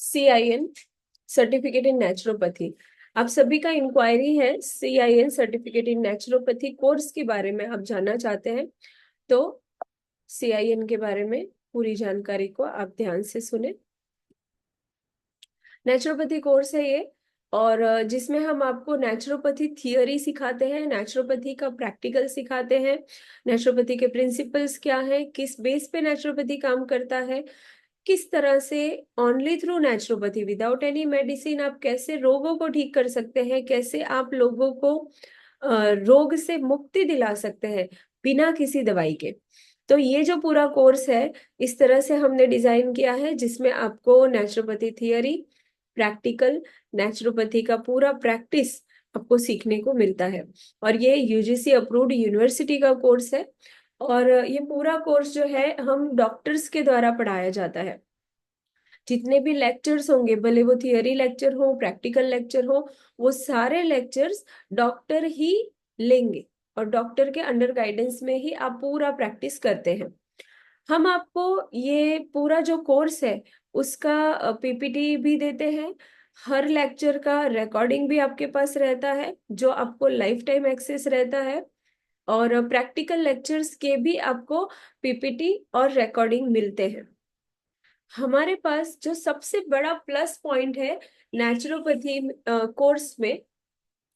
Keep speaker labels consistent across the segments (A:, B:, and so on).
A: CIN certificate in naturopathy. आप सभी का इंक्वायरी है CIN certificate in naturopathy course के बारे में आप जानना चाहते हैं। तो CIN के बारे में पूरी जानकारी को आप ध्यान से सुने। नेचुरोपैथी कोर्स है ये, और जिसमें हम आपको नेचुरोपैथी थियोरी सिखाते हैं, नेचुरोपैथी का प्रैक्टिकल सिखाते हैं, नेचुरोपैथी के प्रिंसिपल्स क्या है, किस बेस पे नेचुरोपैथी काम करता है, किस तरह से only through naturopathy without any medicine आप कैसे रोगों को ठीक कर सकते हैं, कैसे आप लोगों को रोग से मुक्ति दिला सकते हैं बिना किसी दवाई के। तो ये जो पूरा कोर्स है इस तरह से हमने डिजाइन किया है, जिसमें आपको नेचुरोपैथी थियरी, प्रैक्टिकल, नेचुरोपैथी का पूरा प्रैक्टिस आपको सीखने को मिलता है। और ये UGC अप्रूव्ड यूनिवर्सिटी का कोर्स है, और ये पूरा कोर्स जो है हम डॉक्टर्स के द्वारा पढ़ाया जाता है। जितने भी लेक्चर्स होंगे, भले वो थियरी लेक्चर हो, प्रैक्टिकल लेक्चर हो, वो सारे लेक्चर्स डॉक्टर ही लेंगे, और डॉक्टर के अंडर गाइडेंस में ही आप पूरा प्रैक्टिस करते हैं। हम आपको ये पूरा जो कोर्स है उसका PPT भी देते हैं। हर लेक्चर का रिकॉर्डिंग भी आपके पास रहता है, जो आपको लाइफ टाइम एक्सेस रहता है, और प्रैक्टिकल लेक्चर्स के भी आपको PPT और रिकॉर्डिंग मिलते हैं। हमारे पास जो सबसे बड़ा प्लस पॉइंट है नेचुरोपैथी कोर्स में,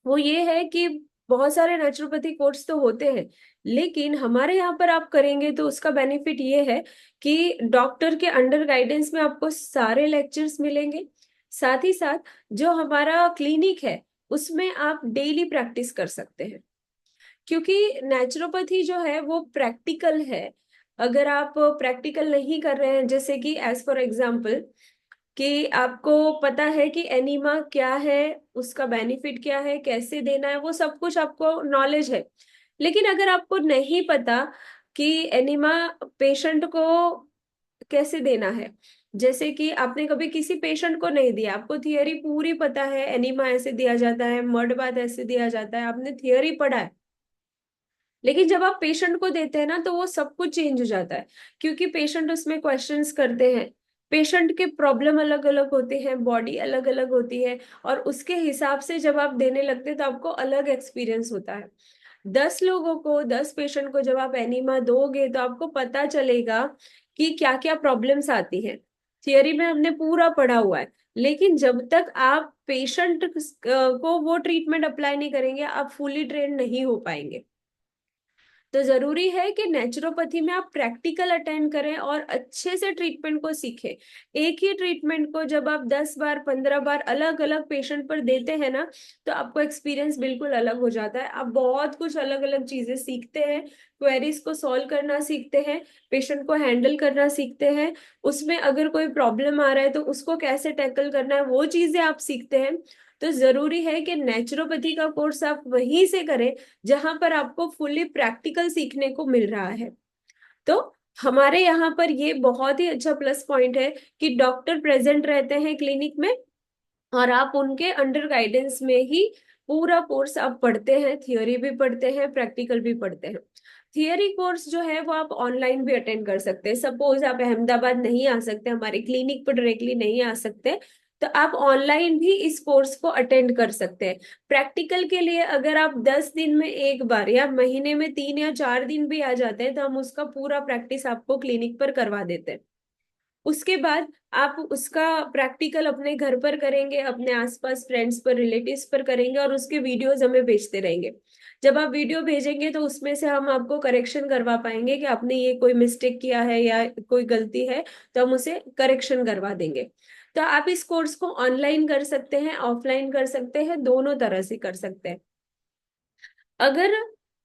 A: वो ये है कि बहुत सारे नेचुरोपैथी कोर्स तो होते हैं, लेकिन हमारे यहाँ पर आप करेंगे तो उसका बेनिफिट ये है कि डॉक्टर के अंडर गाइडेंस में आपको सारे लेक्चर्स मिलेंगे। साथ ही साथ जो हमारा क्लिनिक है उसमें आप डेली प्रैक्टिस कर सकते हैं, क्योंकि नेचुरोपैथी जो है वो प्रैक्टिकल है। अगर आप प्रैक्टिकल नहीं कर रहे हैं, जैसे कि एज फॉर एग्जाम्पल कि आपको पता है कि एनीमा क्या है, उसका बेनिफिट क्या है, कैसे देना है, वो सब कुछ आपको नॉलेज है, लेकिन अगर आपको नहीं पता कि एनीमा पेशेंट को कैसे देना है, जैसे कि आपने कभी किसी पेशेंट को नहीं दिया, आपको थियरी पूरी पता है एनीमा ऐसे दिया जाता है, मड बाथ ऐसे दिया जाता है, आपने थियरी पढ़ा है, लेकिन जब आप पेशेंट को देते हैं ना तो वो सब कुछ चेंज हो जाता है, क्योंकि पेशेंट उसमें क्वेश्चंस करते हैं। पेशेंट के प्रॉब्लम अलग अलग होते हैं, बॉडी अलग अलग होती है, और उसके हिसाब से जब आप देने लगते हैं तो आपको अलग एक्सपीरियंस होता है। 10 लोगों को, 10 पेशेंट को जब आप एनिमा दोगे तो आपको पता चलेगा कि क्या क्या प्रॉब्लम्स आती हैं। थियरी में हमने पूरा पढ़ा हुआ है, लेकिन जब तक आप पेशेंट को वो ट्रीटमेंट अप्लाई नहीं करेंगे आप फुली ट्रेन नहीं हो पाएंगे। तो जरूरी है कि नेचुरोपैथी में आप प्रैक्टिकल अटेंड करें और अच्छे से ट्रीटमेंट को सीखें। एक ही ट्रीटमेंट को जब आप 10 बार 15 बार अलग अलग पेशेंट पर देते हैं ना, तो आपको एक्सपीरियंस बिल्कुल अलग हो जाता है। आप बहुत कुछ अलग अलग चीजें सीखते हैं, क्वेरीज को सॉल्व करना सीखते हैं, पेशेंट को हैंडल करना सीखते हैं, उसमें अगर कोई प्रॉब्लम आ रहा है तो उसको कैसे टैकल करना है वो चीजें आप सीखते हैं। तो जरूरी है कि नेचुरोपैथी का कोर्स आप वहीं से करें जहां पर आपको फुल्ली प्रैक्टिकल सीखने को मिल रहा है। तो हमारे यहाँ पर ये बहुत ही अच्छा प्लस पॉइंट है कि डॉक्टर प्रेजेंट रहते हैं क्लिनिक में, और आप उनके अंडर गाइडेंस में ही पूरा कोर्स आप पढ़ते हैं, थियोरी भी पढ़ते हैं, प्रैक्टिकल भी पढ़ते हैं। थियोरी कोर्स जो है वो आप ऑनलाइन भी अटेंड कर सकते हैं। सपोज आप अहमदाबाद नहीं आ सकते, हमारे क्लिनिक पर डायरेक्टली नहीं आ सकते, तो आप ऑनलाइन भी इस कोर्स को अटेंड कर सकते हैं। प्रैक्टिकल के लिए अगर आप 10 दिन में एक बार या महीने में 3 या 4 दिन भी आ जाते हैं तो हम उसका पूरा प्रैक्टिस आपको क्लिनिक पर करवा देते हैं। उसके बाद आप उसका प्रैक्टिकल अपने घर पर करेंगे, अपने आसपास फ्रेंड्स पर, रिलेटिव्स पर करेंगे, और उसके वीडियोस हमें भेजते रहेंगे। जब आप वीडियो भेजेंगे तो उसमें से हम आपको करेक्शन करवा पाएंगे कि आपने ये कोई मिस्टेक किया है या कोई गलती है, तो हम उसे करेक्शन करवा देंगे। तो आप इस कोर्स को ऑनलाइन कर सकते हैं, ऑफलाइन कर सकते हैं, दोनों तरह से कर सकते हैं। अगर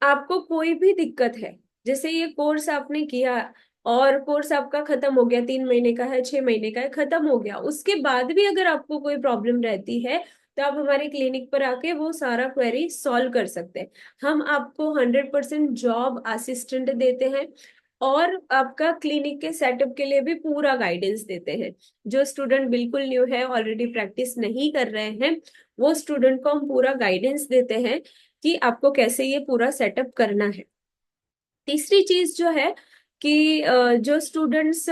A: आपको कोई भी दिक्कत है, जैसे ये कोर्स आपने किया और कोर्स आपका खत्म हो गया, 3 महीने का है, 6 महीने का है, खत्म हो गया, उसके बाद भी अगर आपको कोई प्रॉब्लम रहती है तो आप हमारे क्लिनिक पर आके वो सारा क्वेरी सॉल्व कर सकते हैं। हम आपको 100% जॉब असिस्टेंट देते हैं, और आपका क्लिनिक के सेटअप के लिए भी पूरा गाइडेंस देते हैं। जो स्टूडेंट बिल्कुल न्यू है, ऑलरेडी प्रैक्टिस नहीं कर रहे हैं, वो स्टूडेंट को हम पूरा गाइडेंस देते हैं कि आपको कैसे ये पूरा सेटअप करना है। तीसरी चीज जो है कि जो स्टूडेंट्स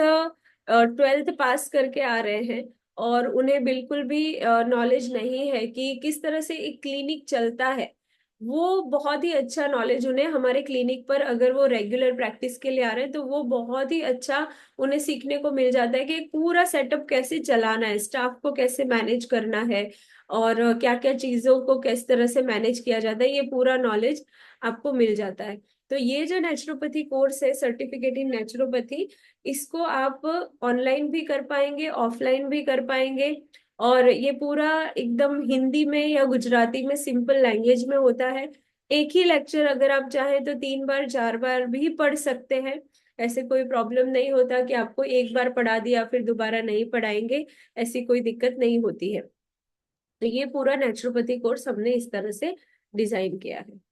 A: 12th पास करके आ रहे हैं और उन्हें बिल्कुल भी नॉलेज नहीं है कि किस तरह से एक क्लिनिक चलता है, वो बहुत ही अच्छा नॉलेज उन्हें हमारे क्लिनिक पर, अगर वो रेगुलर प्रैक्टिस के लिए आ रहे हैं तो वो बहुत ही अच्छा उन्हें सीखने को मिल जाता है कि एक पूरा सेटअप कैसे चलाना है, स्टाफ को कैसे मैनेज करना है, और क्या क्या चीजों को किस तरह से मैनेज किया जाता है, ये पूरा नॉलेज आपको मिल जाता है। तो ये जो नेचुरोपैथी कोर्स है, सर्टिफिकेट इन नेचुरोपैथी, इसको आप ऑनलाइन भी कर पाएंगे, ऑफलाइन भी कर पाएंगे। और ये पूरा एकदम हिंदी में या गुजराती में सिंपल लैंग्वेज में होता है। एक ही लेक्चर अगर आप चाहें तो 3 बार 4 बार भी पढ़ सकते हैं। ऐसे कोई प्रॉब्लम नहीं होता कि आपको एक बार पढ़ा दिया फिर दोबारा नहीं पढ़ाएंगे, ऐसी कोई दिक्कत नहीं होती है। तो ये पूरा नेचुरोपैथी कोर्स हमने इस तरह से डिजाइन किया है।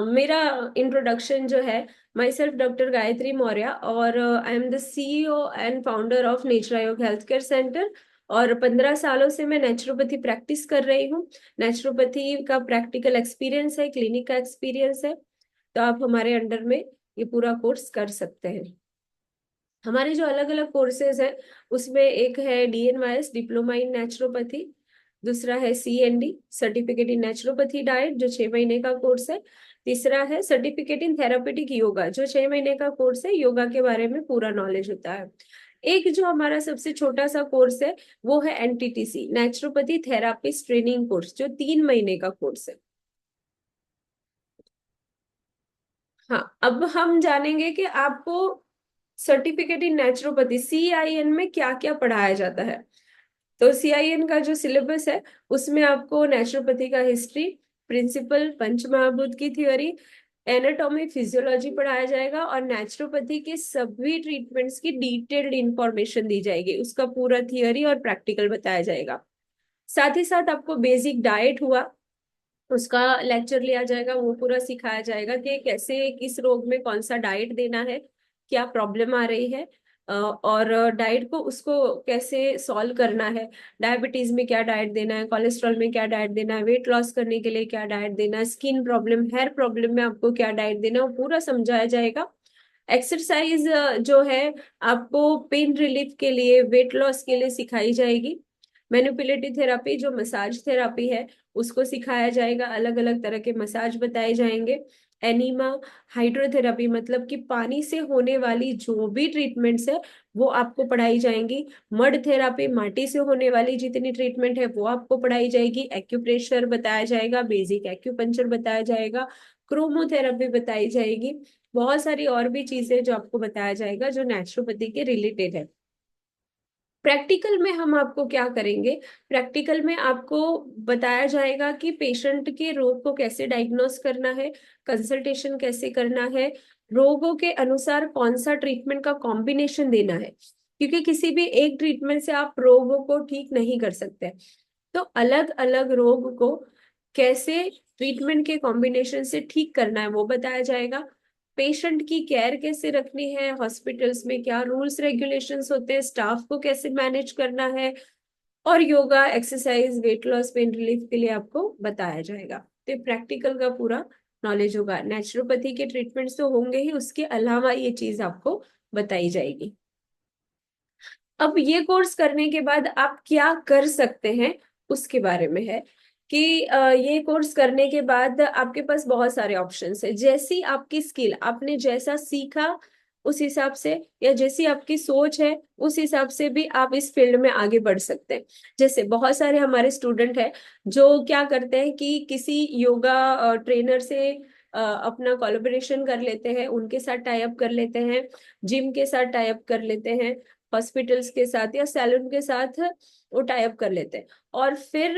A: मेरा इंट्रोडक्शन जो है, myself doctor Gayatri Maurya, और I am the CEO and founder of Naturayog health care centre. और 15 सालों से मैं नेचुरोपैथी प्रैक्टिस कर रही हूँ। नेचुरोपैथी का प्रैक्टिकल एक्सपीरियंस है, क्लिनिक का एक्सपीरियंस है। तो आप हमारे अंडर में ये पूरा कोर्स कर सकते हैं। हमारे जो अलग अलग कोर्सेज हैं उसमें एक है DNYS, डिप्लोमा इन नेचुरोपैथी। दूसरा है CND, certificate in naturopathy diet, जो 6 महीने का कोर्स है। तीसरा है सर्टिफिकेट इन थेरापेटिक योगा, जो 6 महीने का कोर्स है, योगा के बारे में पूरा नॉलेज होता है। एक जो हमारा सबसे छोटा सा कोर्स है वो है NTTC, naturopathy therapist training course, जो 3 महीने का कोर्स है। हाँ, अब हम जानेंगे कि आपको सर्टिफिकेट इन नेचुरोपैथी CIN में क्या क्या पढ़ाया जाता है। तो CIN का जो सिलेबस है उसमें आपको नेचुरोपैथी का हिस्ट्री, प्रिंसिपल, पंचमहाभूत की थ्योरी, एनाटॉमी, फिजियोलॉजी पढ़ाया जाएगा, और नेचुरोपैथी के सभी ट्रीटमेंट्स की डिटेल्ड इंफॉर्मेशन दी जाएगी, उसका पूरा थियोरी और प्रैक्टिकल बताया जाएगा। साथ ही साथ आपको बेसिक डाइट हुआ, उसका लेक्चर लिया जाएगा, वो पूरा सिखाया जाएगा कि कैसे किस रोग में कौन सा डाइट देना है, क्या प्रॉब्लम आ रही है, और डाइट को उसको कैसे सॉल्व करना है। डायबिटीज में क्या डाइट देना है, कोलेस्ट्रॉल में क्या डाइट देना है, वेट लॉस करने के लिए क्या डाइट देना है, स्किन प्रॉब्लम, हेयर प्रॉब्लम में आपको क्या डाइट देना है, वो पूरा समझाया जाएगा। एक्सरसाइज जो है आपको पेन रिलीफ के लिए, वेट लॉस के लिए सिखाई जाएगी। मैनिपुलेटिव थेरापी, जो मसाज थेरापी है, उसको सिखाया जाएगा, अलग अलग तरह के मसाज बताए जाएंगे। एनीमा, हाइड्रोथेरापी, मतलब कि पानी से होने वाली जो भी ट्रीटमेंट्स है वो आपको पढ़ाई जाएंगी। मड थेरापी, माटी से होने वाली जितनी ट्रीटमेंट है वो आपको पढ़ाई जाएगी। एक्यूप्रेशर बताया जाएगा, बेसिक एक्यूपंक्चर बताया जाएगा, क्रोमोथेरापी बताई जाएगी। बहुत सारी और भी चीजें जो आपको बताया जाएगा जो नेचुरोपैथी के रिलेटेड है। प्रैक्टिकल में हम आपको क्या करेंगे, प्रैक्टिकल में आपको बताया जाएगा कि पेशेंट के रोग को कैसे डायग्नोस करना है, कंसल्टेशन कैसे करना है, रोगों के अनुसार कौन सा ट्रीटमेंट का कॉम्बिनेशन देना है, क्योंकि किसी भी एक ट्रीटमेंट से आप रोगों को ठीक नहीं कर सकते। तो अलग अलग रोग को कैसे ट्रीटमेंट के कॉम्बिनेशन से ठीक करना है वो बताया जाएगा। पेशेंट की केयर कैसे रखनी है, हॉस्पिटल्स में क्या रूल्स रेगुलेशंस होते हैं, स्टाफ को कैसे मैनेज करना है, और yoga, exercise, weight loss, pain relief के लिए आपको बताया जाएगा। तो प्रैक्टिकल का पूरा नॉलेज होगा। नेचुरोपैथी के ट्रीटमेंट्स तो होंगे ही, उसके अलावा ये चीज आपको बताई जाएगी। अब ये कोर्स करने के बाद आप क्या कर सकते हैं उसके बारे में है कि ये कोर्स करने के बाद आपके पास बहुत सारे ऑप्शंस है। जैसी आपकी स्किल, आपने जैसा सीखा उस हिसाब से, या जैसी आपकी सोच है उस हिसाब से भी आप इस फील्ड में आगे बढ़ सकते हैं। जैसे बहुत सारे हमारे स्टूडेंट हैं जो क्या करते हैं कि किसी योगा ट्रेनर से अपना कोलैबोरेशन कर लेते हैं, उनके साथ टाई अप कर लेते हैं, जिम के साथ टाई अप कर लेते हैं, हॉस्पिटल्स के साथ या सैलून के साथ वो टाई अप कर लेते हैं, और फिर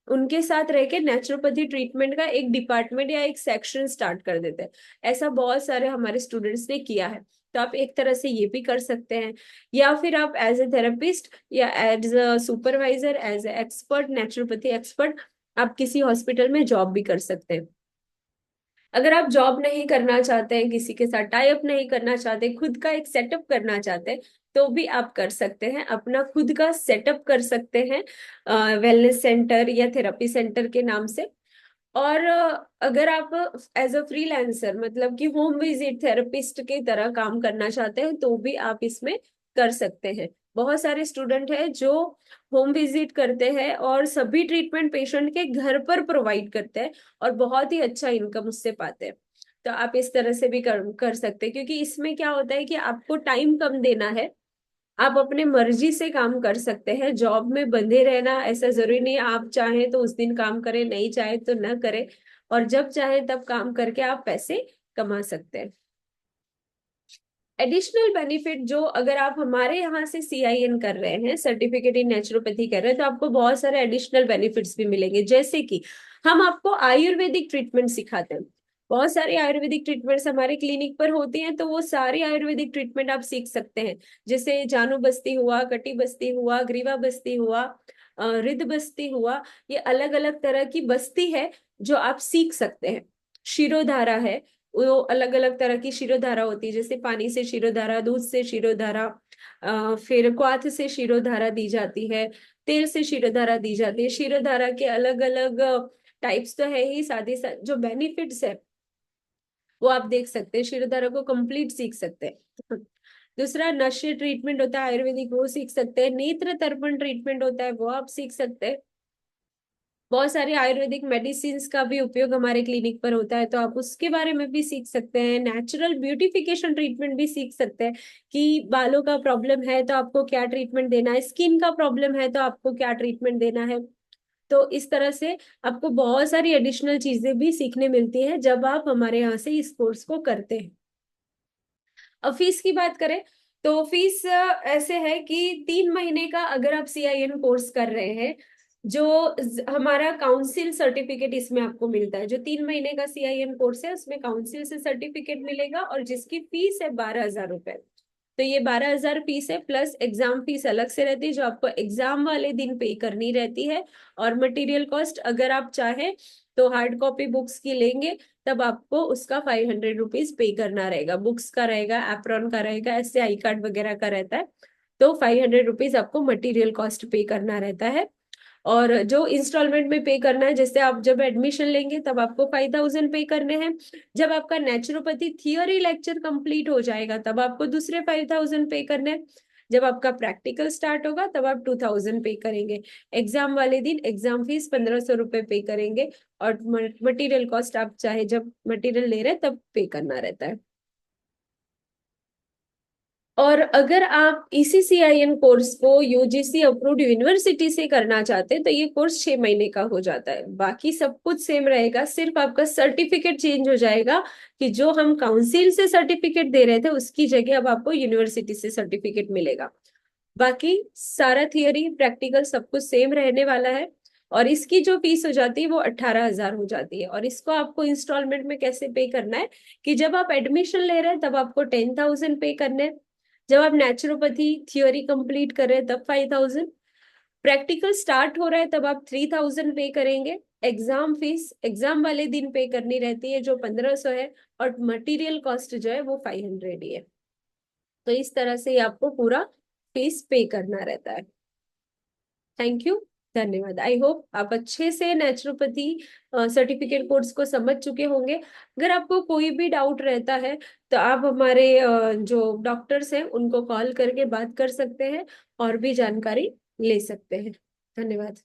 A: उनके साथ रह के नेचुरोपैथी ट्रीटमेंट का एक डिपार्टमेंट या एक सेक्शन स्टार्ट कर देते हैं। ऐसा बहुत सारे हमारे स्टूडेंट्स ने किया है। तो आप एक तरह से ये भी कर सकते हैं, या फिर आप एज ए थेरेपिस्ट या as a supervisor, as a expert, naturopathy expert, आप किसी हॉस्पिटल में जॉब भी कर सकते हैं। अगर आप जॉब नहीं करना चाहते हैं, किसी के साथ टाई अप नहीं करना चाहते, खुद का एक सेटअप करना चाहते हैं, तो भी आप कर सकते हैं, अपना खुद का सेटअप कर सकते हैं वेलनेस सेंटर या थेरेपी सेंटर के नाम से। और अगर आप एज अ फ्रीलांसर मतलब कि होम विजिट थेरेपिस्ट की तरह काम करना चाहते हैं तो भी आप इसमें कर सकते हैं। बहुत सारे स्टूडेंट हैं जो होम विजिट करते हैं और सभी ट्रीटमेंट पेशेंट के घर पर प्रोवाइड करते हैं और बहुत ही अच्छा इनकम उससे पाते हैं। तो आप इस तरह से भी कर सकते हैं, क्योंकि इसमें क्या होता है कि आपको टाइम कम देना है। आप अपने मर्जी से काम कर सकते हैं। जॉब में बंधे रहना ऐसा जरूरी नहीं है, आप चाहें तो उस दिन काम करें, नहीं चाहे तो न करें, और जब चाहे तब काम करके आप पैसे कमा सकते हैं। एडिशनल बेनिफिट जो, अगर आप हमारे यहाँ से CIN कर रहे हैं, सर्टिफिकेट इन नेचुरोपैथी कर रहे हैं, तो आपको बहुत सारे एडिशनल बेनिफिट्स भी मिलेंगे। जैसे कि हम आपको आयुर्वेदिक ट्रीटमेंट सिखाते हैं। बहुत सारी आयुर्वेदिक ट्रीटमेंट्स हमारे क्लिनिक पर होती हैं, तो वो सारी आयुर्वेदिक ट्रीटमेंट आप सीख सकते हैं। जैसे जानु बस्ती हुआ, कटी बस्ती हुआ, ग्रीवा बस्ती हुआ, रिद्ध बस्ती हुआ, ये अलग अलग तरह की बस्ती है जो आप सीख सकते हैं। शिरोधारा है, वो अलग अलग तरह की शिरोधारा होती है, जैसे पानी से शिरोधारा, दूध से शिरोधारा, फिर क्वाथ से शिरोधारा दी जाती है, तेल से शिरोधारा दी जाती है। शिरोधारा के अलग अलग टाइप्स तो है ही, साथ ही साथ जो बेनिफिट्स है वो आप देख सकते हैं, शिरोधारा को कंप्लीट सीख सकते हैं। दूसरा नशे ट्रीटमेंट होता है आयुर्वेदिक, वो सीख सकते हैं। नेत्र तर्पण ट्रीटमेंट होता है, वो आप सीख सकते हैं। बहुत सारे आयुर्वेदिक मेडिसिन का भी उपयोग हमारे क्लिनिक पर होता है, तो आप उसके बारे में भी सीख सकते हैं। नेचुरल ब्यूटिफिकेशन ट्रीटमेंट भी सीख सकते हैं कि बालों का प्रॉब्लम है तो आपको क्या ट्रीटमेंट देना है, स्किन का प्रॉब्लम है तो आपको क्या ट्रीटमेंट देना है। तो इस तरह से आपको बहुत सारी एडिशनल चीजें भी सीखने मिलती है जब आप हमारे यहाँ से इस कोर्स को करते हैं। अब फीस की बात करें तो फीस ऐसे है कि 3 महीने का अगर आप CIN कोर्स कर रहे हैं, जो हमारा काउंसिल सर्टिफिकेट इसमें आपको मिलता है। जो 3 महीने का CIN कोर्स है उसमें काउंसिल से सर्टिफिकेट मिलेगा, और जिसकी फीस है 12,000 रुपए। तो ये 12,000 फीस है, प्लस एग्जाम फीस अलग से रहती है जो आपको एग्जाम वाले दिन पे करनी रहती है। और मटेरियल कॉस्ट अगर आप चाहें तो हार्ड कॉपी बुक्स की लेंगे तब आपको उसका 500 रुपीज पे करना रहेगा। बुक्स का रहेगा, एप्रॉन का रहेगा, ऐसे आई कार्ड वगैरह का रहता है। तो 500 रुपीज आपको मटेरियल कॉस्ट पे करना रहता है। और जो इंस्टॉलमेंट में पे करना है, जैसे आप जब एडमिशन लेंगे तब आपको 5,000 पे करने हैं। जब आपका नेचुरोपैथी थियोरी लेक्चर कंप्लीट हो जाएगा तब आपको दूसरे 5,000 पे करने हैं। जब आपका प्रैक्टिकल स्टार्ट होगा तब आप 2,000 पे करेंगे। एग्जाम वाले दिन एग्जाम फीस 1,500 रुपये पे करेंगे। और मटेरियल कॉस्ट आप चाहे जब मटेरियल ले रहे हैं तब पे करना रहता है। और अगर आप ECCIN कोर्स को UGC अप्रूव्ड यूनिवर्सिटी से करना चाहते हैं तो ये कोर्स 6 महीने का हो जाता है। बाकी सब कुछ सेम रहेगा, सिर्फ आपका सर्टिफिकेट चेंज हो जाएगा कि जो हम काउंसिल से सर्टिफिकेट दे रहे थे उसकी जगह अब आपको यूनिवर्सिटी से सर्टिफिकेट मिलेगा। बाकी सारा थियोरी प्रैक्टिकल सब कुछ सेम रहने वाला है। और इसकी जो फीस हो जाती है वो 18,000 हो जाती है। और इसको आपको इंस्टॉलमेंट में कैसे पे करना है कि जब आप एडमिशन ले रहे हैं तब आपको 10,000 पे करने हैं। जब आप नेचुरोपैथी थ्योरी कंप्लीट कर रहे हैं तब 5,000। प्रैक्टिकल स्टार्ट हो रहा है तब आप 3,000 पे करेंगे। एग्जाम फीस एग्जाम वाले दिन पे करनी रहती है जो 1,500 है। और मटेरियल कॉस्ट जो है वो 500 ही है। तो इस तरह से ही आपको पूरा फीस पे करना रहता है। Thank you. धन्यवाद। आई होप आप अच्छे से नेचुरोपैथी सर्टिफिकेट कोर्स को समझ चुके होंगे। अगर आपको कोई भी डाउट रहता है तो आप हमारे जो डॉक्टर्स हैं उनको कॉल करके बात कर सकते हैं और भी जानकारी ले सकते हैं। धन्यवाद।